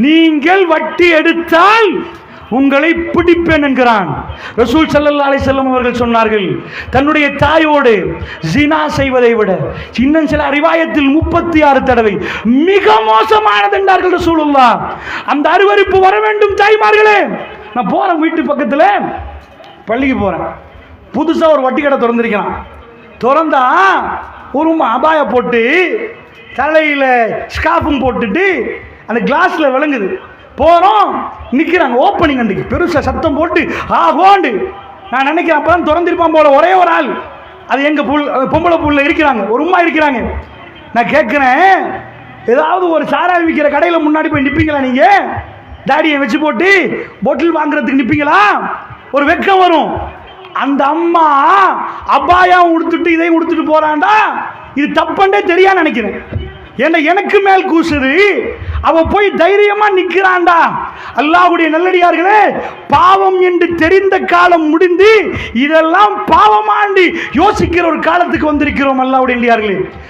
நீங்கள் வட்டி எடுத்தால் உங்களை பிடிப்பேன் என்கிறான். ரசூல் ஸல்லல்லாஹு அலைஹி வஸல்லம் அவர்கள் சொன்னார்கள், தன்னுடைய தாயோடு ஜினா செய்வதை விட இன்னும் சில ரிவாயத்தில் 36 தடவை மிக மோசமானது என்றார்கள் ரசூலுல்லாஹ். அந்த அறிவறிப்பு வர வேண்டும் தாய்மார்களே. நான் போறேன், வீட்டு பக்கத்தில் பள்ளிக்கு போறேன், புதுசா ஒரு வட்டி கடை திறந்திருக்கிறான். திறந்தா ஒரு அபாய போட்டு தலையில ஸ்கார்ஃபும் போட்டுட்டு அந்த கிளாஸ்ல விளங்குது. போறோம், நிக்கிறாங்க. ஓப்பனிங் அன்றைக்கு பெருசா சத்தம் போட்டு ஆகோண்டு. நான் நினைக்கிறேன் அப்பதான் திறந்திருப்பான் போல. ஒரே ஒரு ஆள், அது எங்க பொம்பளை புள்ள இருக்கிறாங்க, ஒரு உம்மா இருக்கிறாங்க. நான் கேட்கிறேன், ஏதாவது ஒரு சாராயம் விற்கிற கடையில முன்னாடி போய் நிப்பீங்களா? நீங்க தாடியை வச்சு போட்டு பொட்டில் வாங்குறதுக்கு நிப்பீங்களா? ஒரு வெக்கம் வரும். அந்த அம்மா அபாயம் உடுத்துட்டு இதையும் உடுத்துட்டு போறான்டா, இது தப்பண்டே தெரியா நினைக்கிறேன். ஏன்னா எனக்கு மேல் கூசுது, அவ போய் தைரியமா நிக்கிறான்டா. அல்லாஹ்வுடைய நல்லடியார்களே, பாவம் என்று தெரிந்த காலம் முடிந்து இதெல்லாம் பாவமாண்டி யோசிக்கிற ஒரு காலத்துக்கு வந்திருக்கிறோம். அல்லாஹ்வுடைய நல்லடியார்களே,